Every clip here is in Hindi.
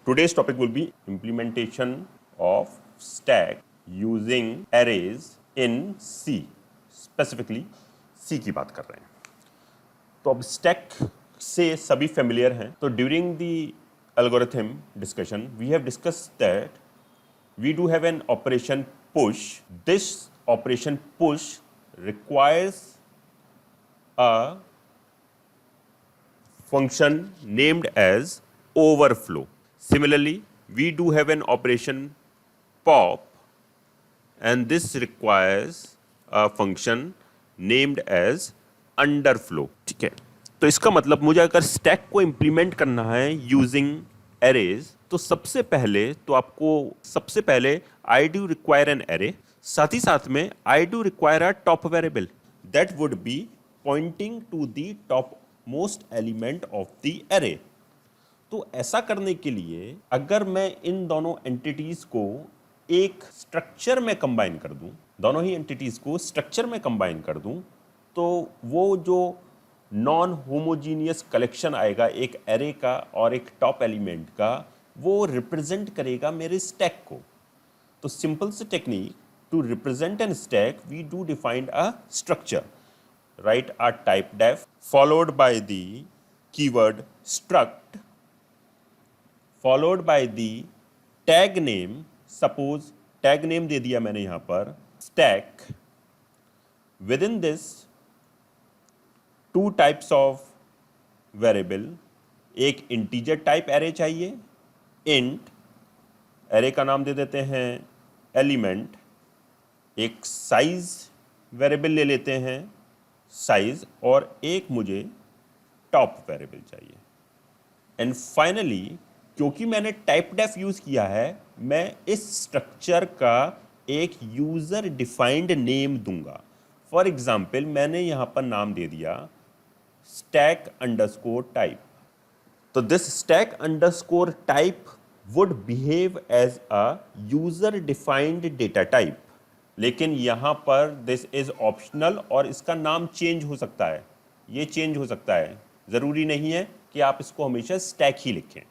Today's topic will be implementation of stack using arrays in C. Specifically C की बात कर रहे हैं. तो अब स्टैक से सभी फेमिलियर हैं. तो during the algorithm discussion we have discussed that we do have an operation push. This operation push requires a function named as overflow. Similarly, we do have an operation pop and this requires a function named as underflow. ठीक है, तो इसका मतलब मुझे अगर स्टैक को इंप्लीमेंट करना है यूजिंग एरेज तो सबसे पहले I do require an array, साथ ही साथ में I do require a top variable that would be pointing to the top most element of the array. तो ऐसा करने के लिए अगर मैं इन दोनों एंटिटीज को एक स्ट्रक्चर में कंबाइन कर दूं, दोनों ही एंटिटीज को स्ट्रक्चर में कंबाइन कर दूं, तो वो जो नॉन होमोजीनियस कलेक्शन आएगा एक एरे का और एक टॉप एलिमेंट का, वो रिप्रेजेंट करेगा मेरे स्टैक को. तो सिंपल से technique to represent an stack we do defined a structure, right a typedef followed by the keyword struct followed by the tag name. Suppose tag name दे दिया मैंने यहां पर stack. Within this two types of variable, एक इंटीजर टाइप एरे चाहिए, इंट, एरे का नाम दे देते हैं एलिमेंट, एक साइज वेरिएबल ले लेते हैं साइज, और एक मुझे टॉप वेरिएबल चाहिए. एंड फाइनली क्योंकि मैंने टाइप डेफ यूज किया है, मैं इस स्ट्रक्चर का एक यूजर डिफाइंड नेम दूंगा. फॉर एग्जाम्पल मैंने यहां पर नाम दे दिया stack underscore type. तो this stack underscore type would behave as a user defined data type. लेकिन यहाँ पर this is optional और इसका नाम चेंज हो सकता है, ये चेंज हो सकता है, ज़रूरी नहीं है कि आप इसको हमेशा stack ही लिखें.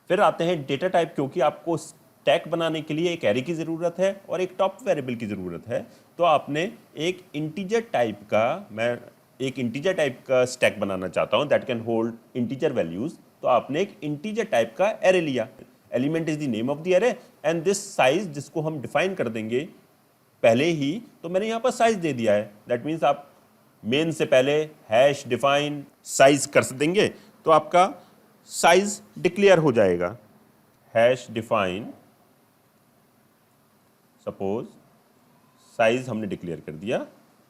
फिर आते हैं डेटा टाइप. क्योंकि आपको स्टैक बनाने के लिए एक एरे की ज़रूरत है और एक टॉप वेरिएबल की ज़रूरत है, तो आपने एक इंटीजर टाइप का, मैं एक इंटीजर टाइप का स्टैक बनाना चाहता हूं that can hold integer values, तो आपने एक इंटीजर टाइप का एरे लिया. Element is the name of the array and this size जिसको हम डिफाइन कर देंगे पहले ही, तो मैंने यहां पर साइज दे दिया है. दैट मीन्स आप मेन से पहले हैश डिफाइन साइज कर देंगे तो आपका साइज डिक्लेयर हो जाएगा. हैश डिफाइन, सपोज साइज हमने डिक्लेयर कर दिया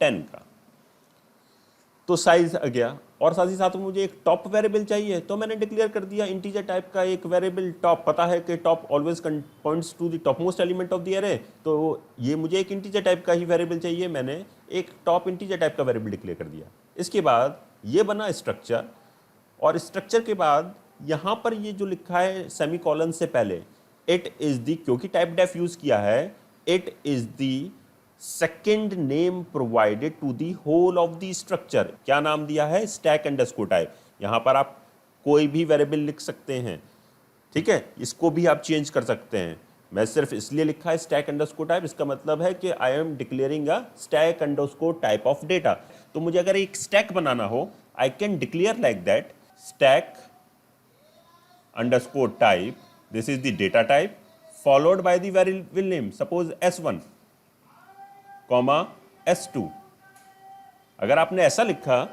10 का, तो साइज आ गया. और साथ ही साथ मुझे एक टॉप वेरिएबल चाहिए, तो मैंने डिक्लेयर कर दिया इंटीजर टाइप का एक वेरिएबल टॉप. पता है कि top always points to the top most element of the array, तो ये मुझे एक इंटीजर टाइप का ही वेरिएबल चाहिए, मैंने एक टॉप इंटीजर टाइप का वेरिएबल डिक्लेयर कर दिया. इसके बाद ये बना स्ट्रक्चर, और स्ट्रक्चर के बाद यहाँ पर ये जो लिखा है सेमीकोलन से पहले, इट इज़ दी, क्योंकि टाइप डेफ यूज़ किया है, it is the second name provided to the whole of the structure. क्या नाम दिया है? Stack underscore type. यहां पर आप कोई भी वेरिएबल लिख सकते हैं, ठीक है, इसको भी आप चेंज कर सकते हैं. मैं सिर्फ इसलिए लिखा है स्टैक अंडरस्कोर टाइप, इसका मतलब है कि I am declaring a stack underscore type of data. तो मुझे अगर एक स्टैक बनाना हो, I can declare like that stack underscore type, this is the data type followed by the variable name, suppose S1 comma S2. अगर आपने ऐसा लिखा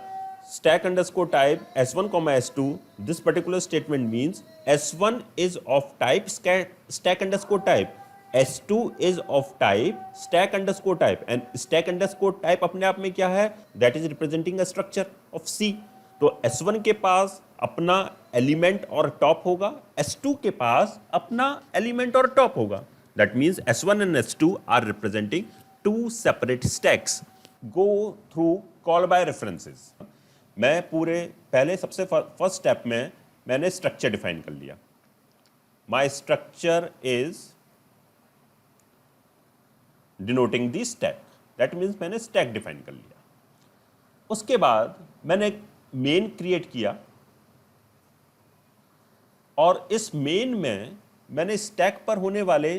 stack underscore type S1 comma S2, this particular statement means S1 is of type stack underscore type, S2 is of type stack underscore type. And stack underscore type अपने आप में क्या है? That is representing a structure of C. तो S1 के पास अपना एलिमेंट और टॉप होगा, S2 के पास अपना एलिमेंट और टॉप होगा. That means S1 and S2 are representing two separate stacks. Go through call by references. मैं पूरे पहले सबसे फर्स्ट स्टेप में मैंने स्ट्रक्चर डिफाइन कर लिया. My structure is denoting the stack. That means मैंने stack डिफाइन कर लिया. उसके बाद मैंने एक मेन क्रिएट किया और इस मेन में मैंने स्टैक पर होने वाले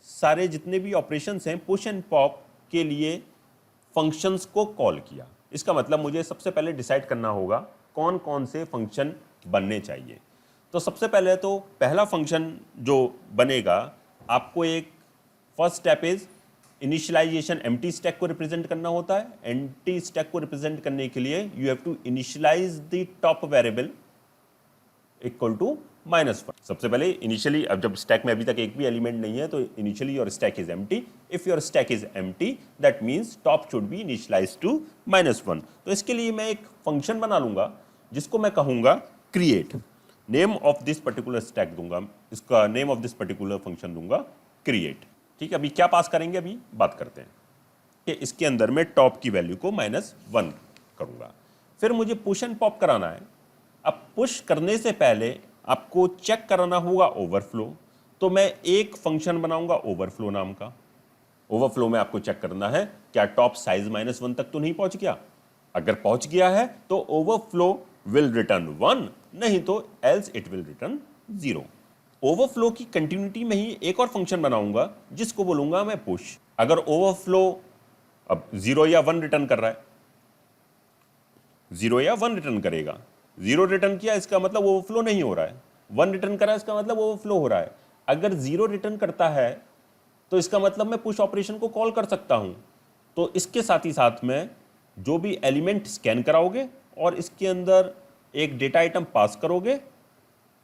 सारे जितने भी ऑपरेशंस हैं पुश एंड पॉप के लिए फंक्शंस को कॉल किया। इसका मतलब मुझे सबसे पहले डिसाइड करना होगा कौन कौन से फंक्शन बनने चाहिए। तो सबसे पहले तो पहला फंक्शन जो बनेगा, आपको एक first step is initialization. Empty stack को रिप्रेजेंट करना होता है। एम्प्टी स्टैक को रिप्रेजेंट करने के लिए you have to initialize the top variable equal to -1। सबसे पहले इनिशियली, अब जब स्टैक में अभी तक एक भी एलिमेंट नहीं है तो initially your stack is empty. If your stack is empty that means top should be initialize to -1। तो इसके लिए मैं एक फंक्शन बना लूंगा जिसको मैं कहूंगा create. Name of this particular stack दूंगा, इसका name of this particular function दूंगा क्रिएट। ठीक है, अभी क्या पास करेंगे अभी बात करते हैं कि इसके अंदर मैं टॉप की वैल्यू को -1 करूंगा। फिर मुझे पुश एंड पॉप कराना है। अब पुश करने से पहले आपको चेक कराना होगा ओवरफ्लो। तो मैं एक फंक्शन बनाऊंगा ओवरफ्लो नाम का। ओवरफ्लो में आपको चेक करना है क्या टॉप साइज -1 तक तो नहीं पहुंच गया। अगर पहुंच गया है तो ओवरफ्लो विल रिटर्न 1, नहीं तो else it will return 0। Overflow की कंटिन्यूटी में ही एक और फंक्शन बनाऊंगा जिसको बोलूंगा मैं पुश। अगर ओवरफ्लो अब 0 या 1 रिटर्न कर रहा है, 0 या 1 रिटर्न करेगा। 0 रिटर्न किया इसका मतलब ओवरफ्लो नहीं हो रहा है, 1 रिटर्न करा इसका मतलब ओवरफ्लो हो रहा है। अगर 0 रिटर्न करता है तो इसका मतलब मैं पुश ऑपरेशन को कॉल कर सकता हूं। तो इसके साथ ही साथ में जो भी एलिमेंट स्कैन कराओगे और इसके अंदर एक डेटा आइटम पास करोगे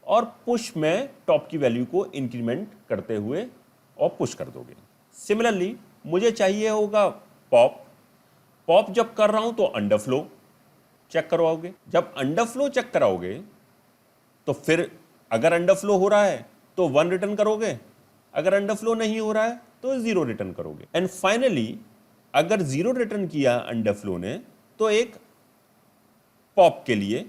और पुश में टॉप की वैल्यू को इंक्रीमेंट करते हुए और पुश कर दोगे। सिमिलरली मुझे चाहिए होगा पॉप। पॉप जब कर रहा हूं तो अंडरफ्लो चेक करवाओगे। जब अंडरफ्लो चेक कराओगे तो फिर अगर अंडरफ्लो हो रहा है तो 1 रिटर्न करोगे, अगर अंडरफ्लो नहीं हो रहा है तो 0 रिटर्न करोगे। एंड फाइनली अगर 0 रिटर्न किया अंडरफ्लो ने तो एक पॉप के लिए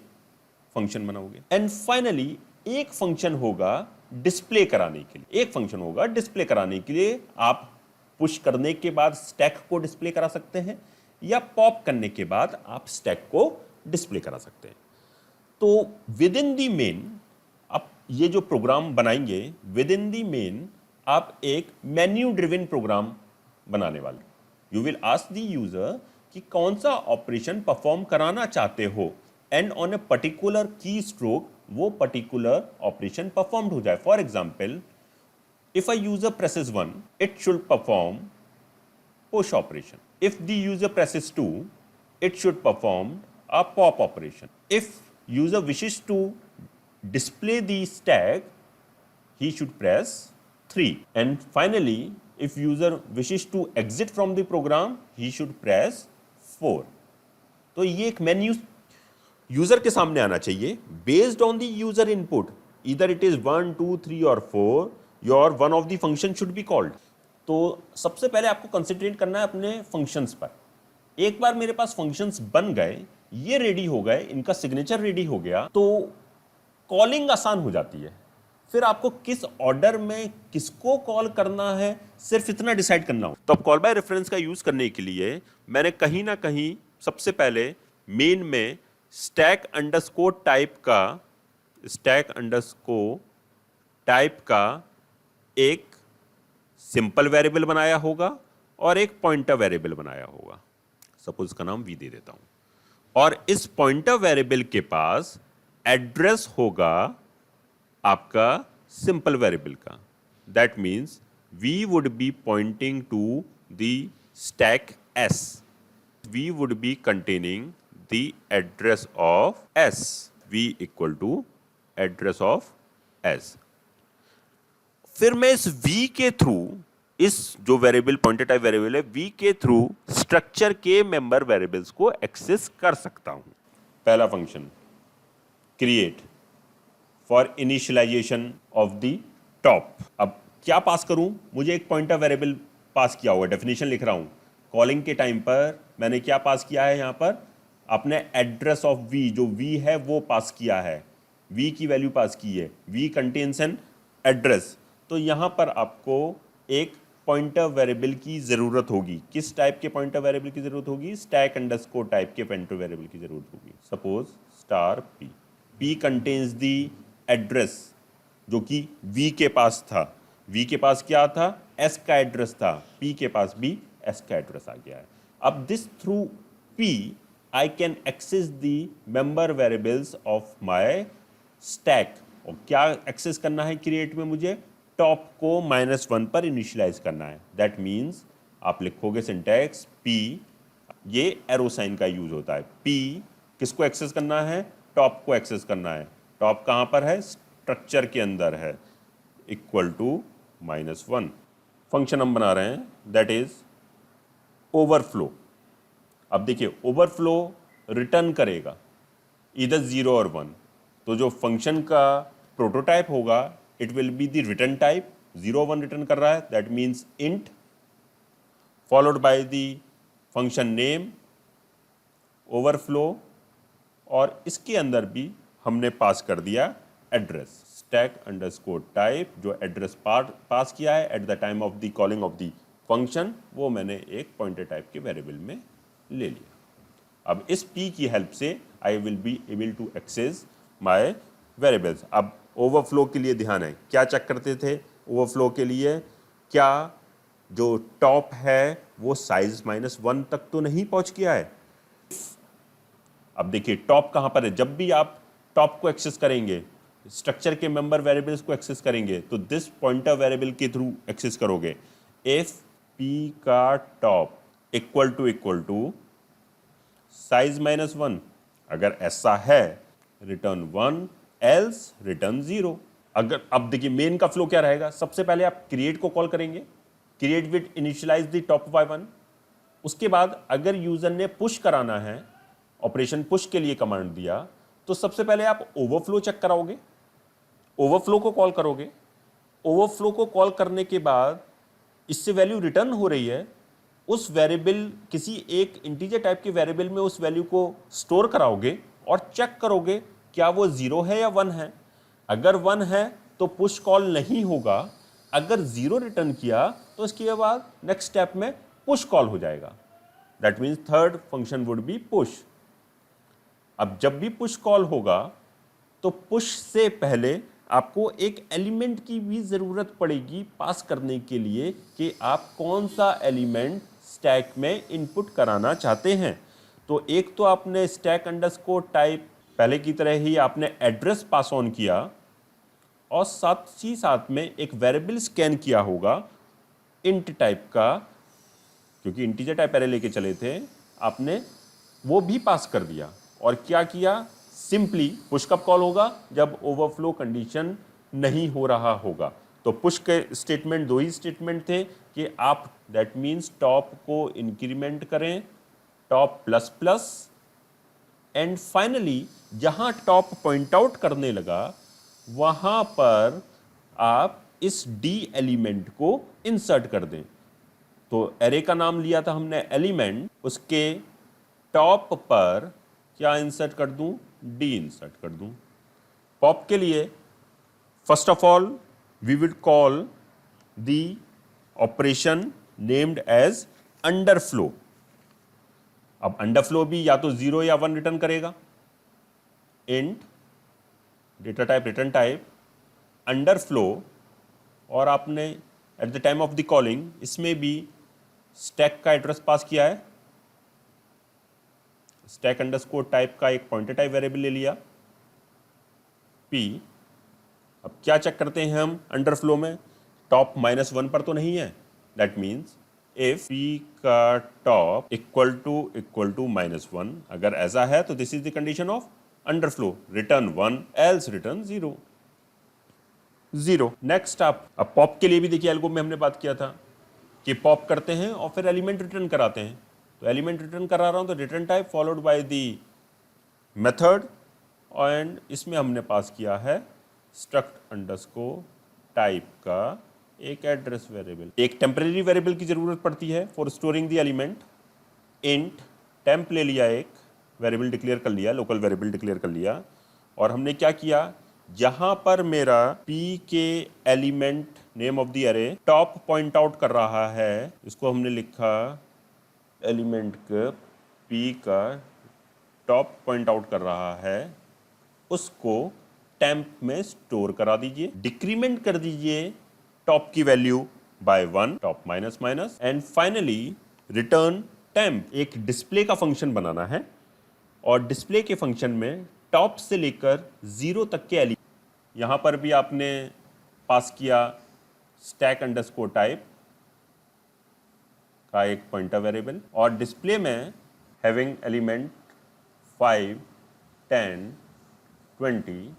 फंक्शन बनाओगे। एंड फाइनली एक फंक्शन होगा डिस्प्ले कराने के लिए। एक फंक्शन होगा डिस्प्ले कराने के लिए। आप पुश करने के बाद स्टैक को डिस्प्ले करा सकते हैं या पॉप करने के बाद आप स्टैक को डिस्प्ले करा सकते हैं। तो विद इन दी मेन आप ये जो प्रोग्राम बनाएंगे, विद इन दी मेन आप एक मेन्यू ड्रिवन प्रोग्राम बनाने वाले। You will ask the user कि कौन सा ऑपरेशन परफॉर्म कराना चाहते हो एंड ऑन ए पर्टिकुलर की स्ट्रोक वो पर्टिकुलर ऑपरेशन परफॉर्म हो जाए। For example, if a user presses 1 it should perform push operation. If the user presses 2, it should perform a pop operation. If user wishes to display the stack, he should press 3. And finally, if user wishes to exit from the program, he should press 4. तो ये एक मेन्यू यूजर के सामने आना चाहिए based on the user input. Either it is 1, 2, 3 और 4, your one of the function should be called. तो सबसे पहले आपको कंसंट्रेट करना है अपने फंक्शंस पर। एक बार मेरे पास फंक्शंस बन गए, ये रेडी हो गए, इनका सिग्नेचर रेडी हो गया, तो कॉलिंग आसान हो जाती है। फिर आपको किस ऑर्डर में किसको कॉल करना है सिर्फ इतना डिसाइड करना हो। तो अब कॉल बाय रेफरेंस का यूज करने के लिए मैंने कहीं ना कहीं सबसे पहले मेन में स्टैक अंडरस्कोर टाइप का एक सिंपल वेरिएबल बनाया होगा और एक पॉइंटर वेरिएबल बनाया होगा। सपोज इसका नाम वी दे देता हूं। और इस पॉइंटर वेरिएबल के पास एड्रेस होगा आपका सिंपल वेरिएबल का। That means v would be pointing to the stack S. V would be containing the address of S. V equal to address of S. फिर मैं इस v के थ्रू, इस जो वेरिएबल पॉइंटर टाइप वेरिएबल है v के थ्रू स्ट्रक्चर के मेंबर वेरिएबल्स को एक्सेस कर सकता हूं। पहला function create for initialization of the top. अब क्या पास करूं, मुझे एक पॉइंटर वेरिएबल पास किया हुआ, डेफिनेशन लिख रहा हूं। कॉलिंग के टाइम पर मैंने क्या पास किया है, यहां पर अपने एड्रेस ऑफ v, जो v है वो पास किया है, v की वैल्यू पास की है। v contains an address. तो यहां पर आपको एक पॉइंटर वेरिएबल की जरूरत होगी। किस टाइप के पॉइंटर वेरिएबल की जरूरत होगी? स्टैक अंडरस्कोर टाइप के पॉइंटर वेरिएबल की जरूरत होगी। Suppose star p। p contains the address जो कि V के पास था। V के पास क्या था? S का एड्रेस था। P के पास भी S का एड्रेस आ गया है। अब this through P I can access the member variables of my stack। और क्या एक्सेस करना है क्रिएट में मुझे? टॉप को -1 पर इनिशियलाइज करना है। दैट मीन्स आप लिखोगे सिंटैक्स P, ये एरो साइन का यूज होता है। P किसको एक्सेस करना है? टॉप को एक्सेस करना है। टॉप कहाँ पर है? स्ट्रक्चर के अंदर है, इक्वल टू -1। फंक्शन हम बना रहे हैं दैट इज ओवरफ्लो। अब देखिए ओवरफ्लो रिटर्न करेगा इधर 0 और 1। तो जो फंक्शन का प्रोटोटाइप होगा it will be the return type. 0 1 return कर रहा है, that means int followed by the function name overflow, और इसके अंदर भी हमने पास कर दिया एड्रेस स्टैक अंडरस्कोर टाइप। जो एड्रेस पास किया है eight the time of the calling of the function, वो मैंने एक पॉइंटर टाइप के वेरिएबल में ले लिया। अब इस P की हेल्प से I will be able to access my variables. अब ओवरफ्लो के लिए ध्यान है, क्या चेक करते थे ओवरफ्लो के लिए? क्या जो टॉप है वो साइज -1 तक तो नहीं पहुंच गया है? अब देखिए टॉप कहां पर है। जब भी आप टॉप को एक्सेस करेंगे, स्ट्रक्चर के मेंबर वेरिएबल्स को एक्सेस करेंगे, तो दिस पॉइंटर वेरिएबल के थ्रू एक्सेस करोगे। इफ P का टॉप इक्वल टू साइज -1, अगर ऐसा है रिटर्न 1, एल्स रिटर्न 0। अगर अब देखिए मेन का फ्लो क्या रहेगा? सबसे पहले आप क्रिएट को कॉल करेंगे, create with initialize the top by 1। उसके बाद अगर यूजर ने पुश कराना है, ऑपरेशन पुश के लिए कमांड दिया, तो सबसे पहले आप ओवरफ्लो चेक कराओगे, ओवरफ्लो को कॉल करोगे। ओवरफ्लो को कॉल करने के बाद इससे वैल्यू रिटर्न हो रही है, उस वेरिएबल किसी एक इंटीजर टाइप के वेरिएबल में उस वैल्यू को स्टोर कराओगे और चेक करोगे क्या वो 0 है या 1 है। अगर 1 है तो पुश कॉल नहीं होगा, अगर 0 रिटर्न किया तो इसके बाद नेक्स्ट स्टेप में पुश कॉल हो जाएगा। That means third function would be push. अब जब भी पुश कॉल होगा तो पुश से पहले आपको एक एलिमेंट की भी ज़रूरत पड़ेगी पास करने के लिए कि आप कौन सा एलिमेंट स्टैक में इनपुट कराना चाहते हैं। तो एक तो आपने स्टैक अंडरस्कोर टाइप पहले की तरह ही आपने एड्रेस पास ऑन किया, और साथ ही साथ में एक वेरिएबल स्कैन किया होगा इंट टाइप का, क्योंकि इंटीजर टाइप एरे लेके चले थे, आपने वो भी पास कर दिया। और क्या किया? सिंपली पुश कब कॉल होगा? जब ओवरफ्लो कंडीशन नहीं हो रहा होगा। तो पुश के स्टेटमेंट दो ही स्टेटमेंट थे कि आप दैट मीन्स टॉप को इंक्रीमेंट करें, top plus plus, and finally जहां टॉप पॉइंट आउट करने लगा वहां पर आप इस डी एलिमेंट को इंसर्ट कर दें। तो एरे का नाम लिया था हमने एलिमेंट, उसके टॉप पर क्या इंसर्ट कर दूं? डी इंसर्ट कर दूं। पॉप के लिए first of all we will call the operation named as underflow. अब अंडरफ्लो भी या तो 0 या 1 रिटर्न करेगा। Int data type return type underflow, और आपने at the time of the calling इसमें भी स्टैक का एड्रेस पास किया है। स्टैक अंडरस्कोर टाइप का एक पॉइंटर टाइप वेरिएबल ले लिया P। अब क्या चेक करते हैं हम अंडरफ्लो में? टॉप -1 पर तो नहीं है। दैट मीन्स इफ P का टॉप इक्वल टू -1, अगर ऐसा है तो this is the condition of underflow, return 1 else return 0। Next आप अब पॉप के लिए भी देखिए एल्गो में हमने बात किया था कि पॉप करते हैं और फिर एलिमेंट रिटर्न कराते हैं। तो एलिमेंट रिटर्न करा रहा हूं तो return type followed by the method, and इसमें हमने पास किया है स्ट्रक्ट अंडरस्कोर टाइप का एक एड्रेस वेरिएबल। एक टेम्परेरी वेरिएबल की जरूरत पड़ती है for storing the element. Int temp ले लिया, एक वेरिएबल डिक्लेयर कर लिया, लोकल वेरिएबल डिक्लेयर कर लिया, और हमने क्या किया? जहां पर मेरा P के element name of the array top point out कर रहा है, इसको हमने लिखा एलिमेंट का P का टॉप पॉइंट आउट कर रहा है, उसको टेम्प में स्टोर करा दीजिए, डिक्रीमेंट कर दीजिए टॉप की value by 1, top minus minus, and finally return temp. एक डिस्प्ले का फंक्शन बनाना है और डिस्प्ले के फंक्शन में टॉप से लेकर 0 तक के एलिमेंट, यहां पर भी आपने पास किया स्टैक अंडरस्कोर टाइप का एक पॉइंटर वेरिएबल, और डिस्प्ले में हैविंग एलिमेंट 5, 10, 20,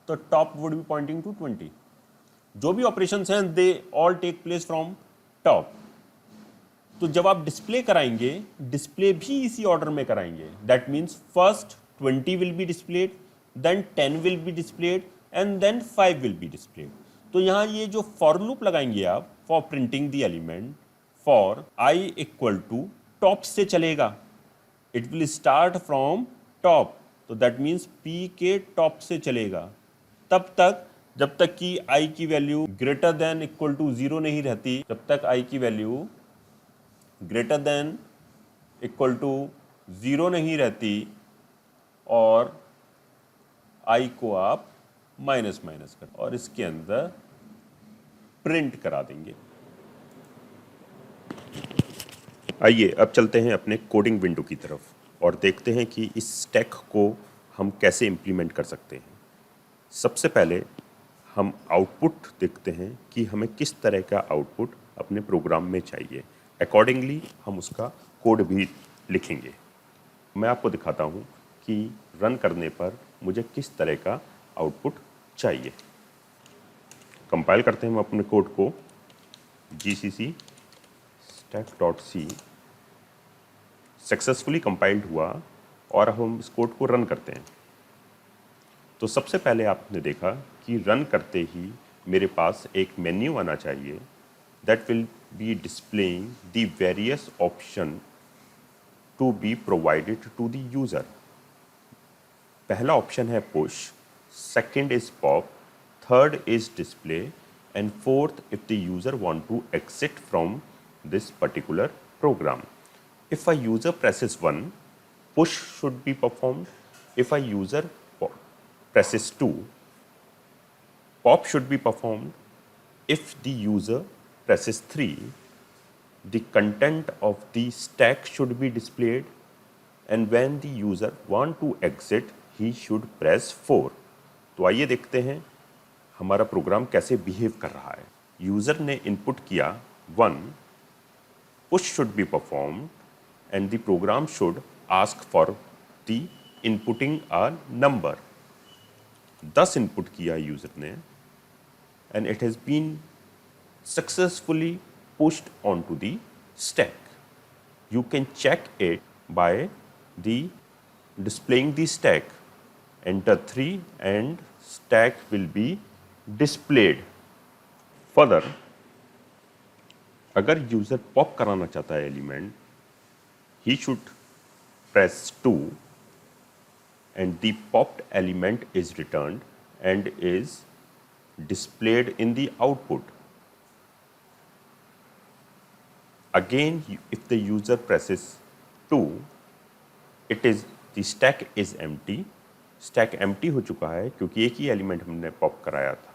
तो top would be pointing to 20। जो भी ऑपरेशंस हैं they all take place from top. तो जब आप डिस्प्ले कराएंगे, डिस्प्ले भी इसी ऑर्डर में कराएंगे। That means first 20 will be displayed, then 10 will be displayed, and then 5 will be displayed. तो यहाँ ये जो फॉर लूप लगाएंगे आप for printing the element, for i equal to top से चलेगा, it will start from top, तो दैट मीन्स पी के टॉप से चलेगा तब तक जब तक कि आई की value greater than equal to 0 नहीं रहती, जब तक आई की value greater than equal to 0 नहीं रहती, और आई को आप माइनस माइनस कर और इसके अंदर प्रिंट करा देंगे। आइए अब चलते हैं अपने कोडिंग विंडो की तरफ और देखते हैं कि इस स्टैक को हम कैसे इम्प्लीमेंट कर सकते हैं। सबसे पहले हम आउटपुट देखते हैं कि हमें किस तरह का आउटपुट अपने प्रोग्राम में चाहिए। अकॉर्डिंगली हम उसका कोड भी लिखेंगे। मैं आपको दिखाता हूँ कि रन करने पर मुझे किस तरह का आउटपुट चाहिए। कंपाइल करते हैं हम अपने कोड को, gcc stack.c सक्सेसफुली कंपाइल्ड हुआ और अब हम इस कोड को रन करते हैं। तो सबसे पहले आपने देखा कि रन करते ही मेरे पास एक मेन्यू आना चाहिए that will be displaying the various option to be provided to the user. पहला ऑप्शन है push, second is pop, third is display, and fourth if the user want to exit from this particular program. If a user presses 1, push should be performed. If a user presses 2, pop should be performed. If the user presses 3, the content of the stack should be displayed, and when the user want to exit, he should press 4. तो आइए देखते हैं हमारा प्रोग्राम कैसे बिहेव कर रहा है। यूज़र ने इनपुट किया 1, push should be performed, and the program should ask for the inputting a number. 10 input किया यूज़र ने, and it has been successfully pushed onto the stack. You can check it by the displaying the stack. Enter 3 and stack will be displayed. Further, अगर यूजर पॉप कराना चाहता है element, he should press 2 and the popped element is returned and is displayed in the output. Again, if the user presses 2, it is the stack is empty. Stack empty हो चुका है क्योंकि एक ही एलिमेंट हमने पॉप कराया था,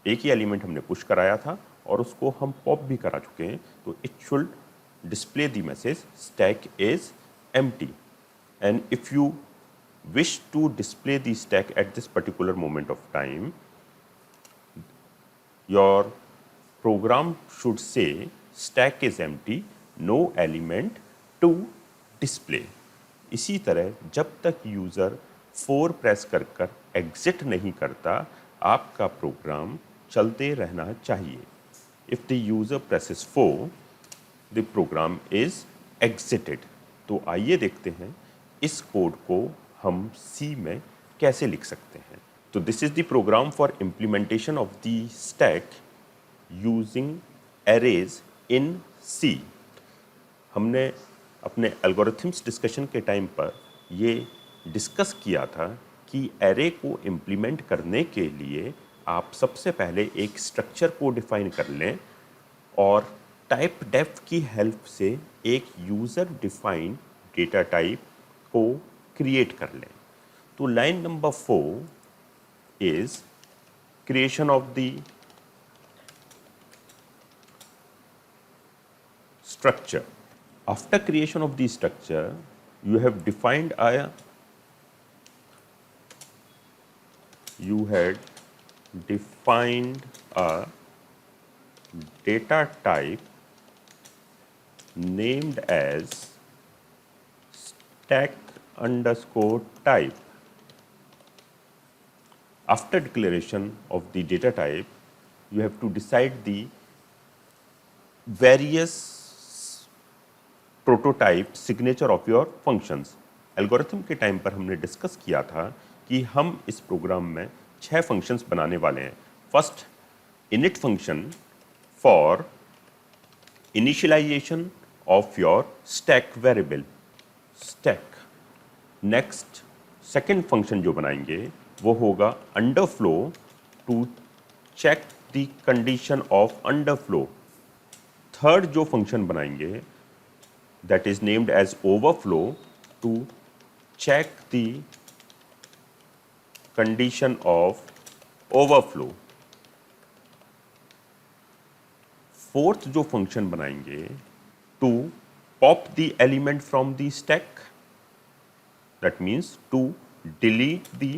एक ही एलिमेंट हमने पुश कराया था और उसको हम पॉप भी करा चुके हैं। तो it should display the message stack is empty. And if you wish to display the stack at this particular moment of time, your program should say stack is empty, no element to display. इसी तरह जब तक यूज़र 4 प्रेस कर कर एग्जिट नहीं करता, आपका प्रोग्राम चलते रहना चाहिए। If the user presses 4, the program is exited. तो आइए देखते हैं इस कोड को हम C में कैसे लिख सकते हैं। तो this is the program for implementation of the stack using arrays in C। हमने अपने एल्गोरिथम्स डिस्कशन के टाइम पर ये डिस्कस किया था कि एरे को इम्प्लीमेंट करने के लिए आप सबसे पहले एक स्ट्रक्चर को डिफाइन कर लें और टाइप डेफ की हेल्प से एक यूज़र डिफाइंड डेटा टाइप को क्रिएट कर लें। तो line number 4 is creation of the structure. After creation of the structure, you have defined a data type named as stack underscore type. After declaration of the data type, you have to decide the various prototype signature of your functions. Algorithm के टाइम पर हमने डिस्कस किया था कि हम इस प्रोग्राम में 6 फंक्शंस बनाने वाले हैं. First, init function for initialization of your stack variable stack. Next, second function जो बनाएंगे वो होगा underflow to check the condition of underflow. Third जो फंक्शन बनाएंगे that is named as overflow to check the condition of overflow. Fourth जो फंक्शन बनाएंगे to pop the element from the stack, that means to delete the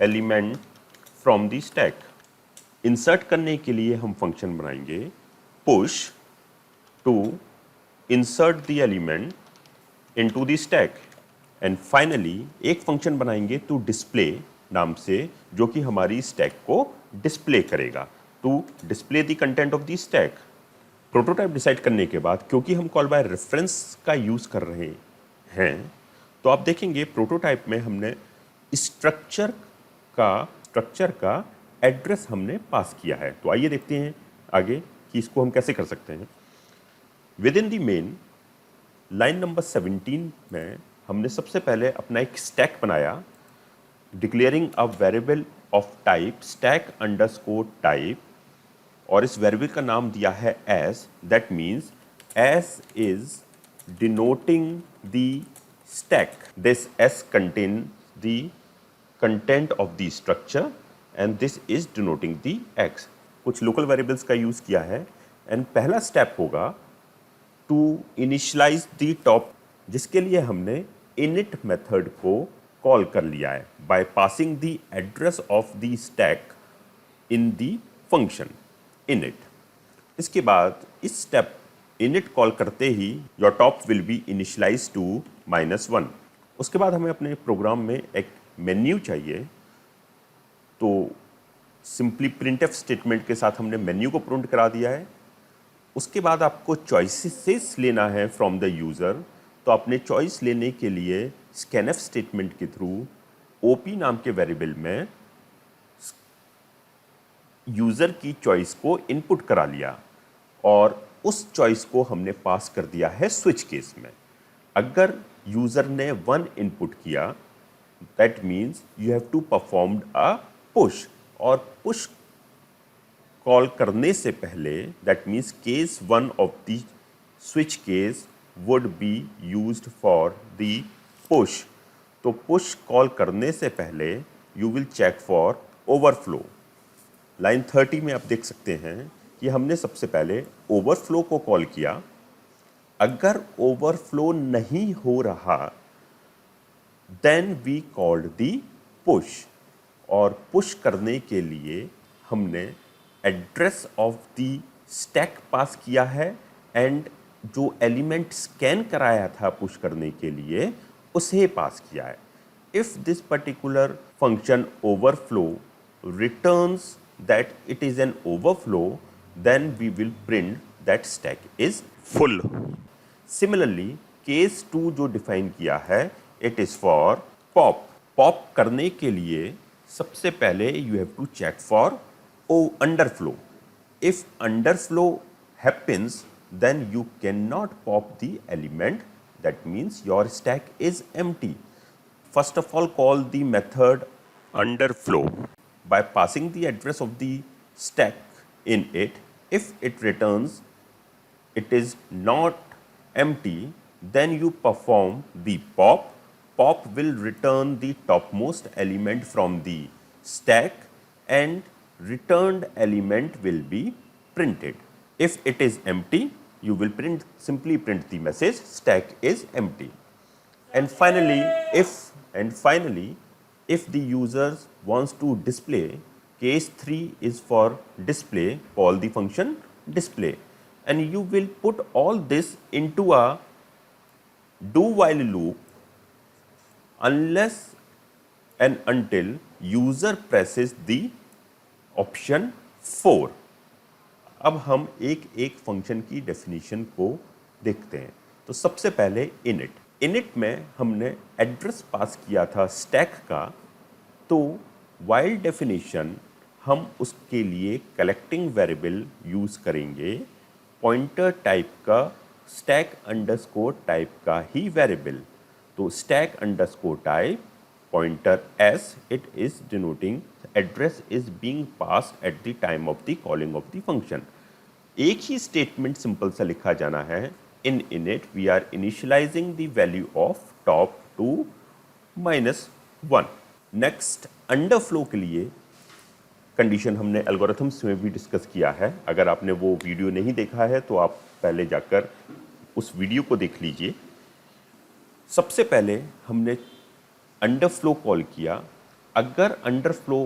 element from the stack. Insert करने के लिए हम फंक्शन बनाएंगे push to insert the element into the stack. And finally एक फंक्शन बनाएंगे टू डिस्प्ले नाम से, जो कि हमारी स्टैक को डिस्प्ले करेगा, to display the content of the stack. Prototype decide करने के बाद, क्योंकि हम कॉल बाय रेफरेंस का यूज कर रहे हैं, तो आप देखेंगे प्रोटोटाइप में हमने स्ट्रक्चर का एड्रेस हमने पास किया है. तो आइए देखते हैं आगे कि इसको हम कैसे कर सकते हैं. With in the main line number 17 में हमने सबसे पहले अपना एक स्टैक बनाया, declaring a variable of type stack underscore type, और इस वेरिएबल का नाम दिया है S. That means S is denoting the stack. This S contains the content of the structure and this is denoting the X. कुछ local variables का यूज़ किया है. एंड पहला स्टेप होगा to initialize the top, जिसके लिए हमने init मेथड को कॉल कर लिया है by passing the address of the stack in the function init. इसके बाद इस स्टेप init कॉल करते ही your top will be initialized to -1. उसके बाद हमें अपने प्रोग्राम में एक मेन्यू चाहिए, तो सिंपली printf स्टेटमेंट के साथ हमने मेन्यू को प्रिंट करा दिया है. उसके बाद आपको चॉइसेस लेना है फ्रॉम द यूज़र. तो आपने चॉइस लेने के लिए scanf स्टेटमेंट के थ्रू op नाम के वेरिएबल में यूज़र की चॉइस को इनपुट करा लिया, और उस चॉइस को हमने पास कर दिया है स्विच केस में. अगर यूज़र ने 1 इनपुट किया, that means you have to performed a push, और पुश कॉल करने से पहले, that means case 1 of the switch case would be used for the push. तो पुश कॉल करने से पहले you will check for overflow. Line 30 में आप देख सकते हैं कि हमने सबसे पहले ओवरफ्लो को कॉल किया. अगर ओवरफ्लो नहीं हो रहा, then we called the push, और पुश करने के लिए हमने एड्रेस ऑफ दी स्टैक पास किया है, एंड जो एलिमेंट स्कैन कराया था पुश करने के लिए उसे पास किया है. If this particular function overflow returns that it is an overflow, then we will print that stack is full. Similarly, case 2 जो डिफाइन किया है, it is for pop. pop करने के लिए सबसे पहले you have to check for underflow. If underflow happens, then you cannot pop the element. That means your stack is empty. First of all, call the method underflow by passing the address of the stack in it. If it returns it is not empty, then you perform the pop. pop will return the topmost element from the stack and returned element will be printed. If it is empty, you will simply print the message stack is empty. And finally, if the user wants to display, case 3 is for display, call the function display. And you will put all this into a do while loop unless and until user presses the option 4. अब हम एक एक फंक्शन की डेफिनेशन को देखते हैं। तो सबसे पहले इनिट में हमने एड्रेस पास किया था स्टैक का, तो वाइल डेफिनेशन हम उसके लिए कलेक्टिंग वेरिएबल यूज़ करेंगे पॉइंटर टाइप का स्टैक अंडरस्कोर टाइप का ही वेरिएबल। तो stack underscore type pointer s, it is denoting address is being passed at the time of the calling of the function. एक ही स्टेटमेंट सिंपल सा लिखा जाना है। इन init we are initializing the value of top to -1. Next underflow के लिए कंडीशन हमने एल्गोरिथम्स में भी डिस्कस किया है। अगर आपने वो वीडियो नहीं देखा है तो आप पहले जाकर उस वीडियो को देख लीजिए। सबसे पहले हमने अंडरफ्लो कॉल किया। अगर अंडरफ्लो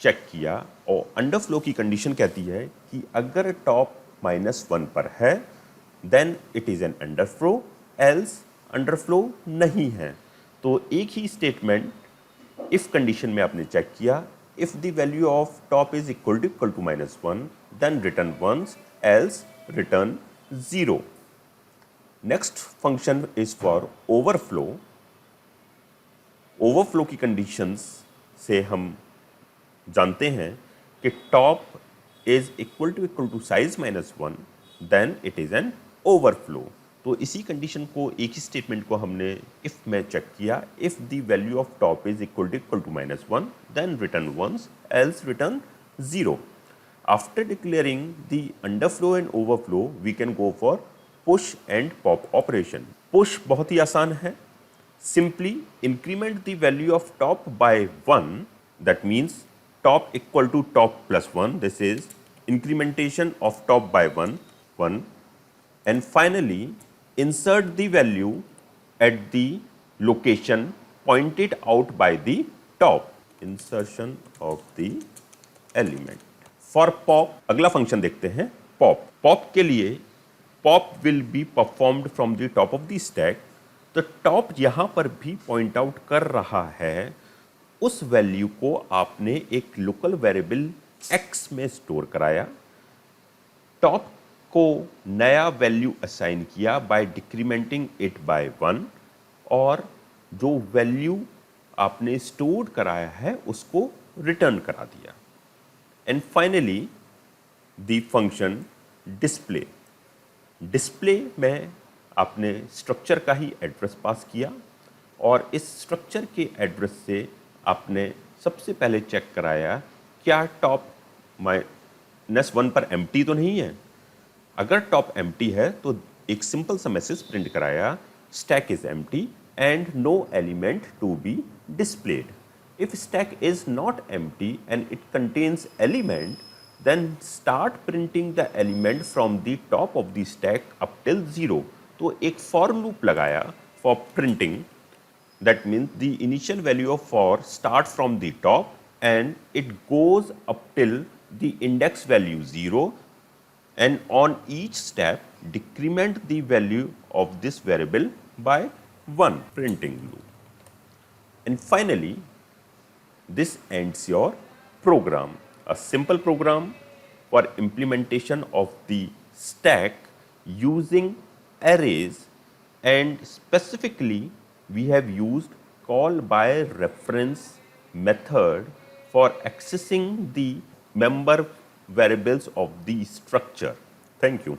चेक किया और अंडरफ्लो की कंडीशन कहती है कि अगर टॉप -1 पर है then it is an underflow, else underflow नहीं है। तो एक ही स्टेटमेंट इफ कंडीशन में आपने चेक किया, if the value of top is equal to -1 then return once, else return 0। Next function is for overflow. Overflow की कंडीशंस से हम जानते हैं कि top is equal to size -1 then it is an overflow. तो इसी कंडीशन को एक ही स्टेटमेंट को हमने इफ में चेक किया। If the value of top is equal to -1 then return once, else return 0। After declaring the underflow and overflow we can go for push and pop operation. Push बहुत ही आसान है। Simply increment the value of top by 1, that means top equal to top plus 1, this is incrementation of top by 1, and finally insert the value at the location pointed out by the top, insertion of the element. For pop अगला फंक्शन देखते हैं pop के लिए pop will be performed from the top of the stack। तो टॉप यहाँ पर भी पॉइंट आउट कर रहा है उस वैल्यू को आपने एक लोकल वेरिएबल x में स्टोर कराया, टॉप को नया वैल्यू असाइन किया बाय डिक्रीमेंटिंग इट बाय 1 और जो वैल्यू आपने स्टोर कराया है उसको रिटर्न करा दिया। And finally the function display में आपने स्ट्रक्चर का ही एड्रेस पास किया और इस स्ट्रक्चर के एड्रेस से आपने सबसे पहले चेक कराया क्या टॉप -1 पर एम्प्टी तो नहीं है। अगर टॉप एम्प्टी है तो एक सिंपल सा मैसेज प्रिंट कराया stack is empty and no element to be displayed. If stack is not empty and it contains element then start printing the element from the top of the stack up till 0। तो एक for loop लगाया for printing, that means the initial value of for start from the top and it goes up till the index value 0 and on each step decrement the value of this variable by 1 printing loop। And finally this ends your program, a simple program for implementation of the stack using arrays, and specifically we have used call by reference method for accessing the member variables of the structure. Thank you.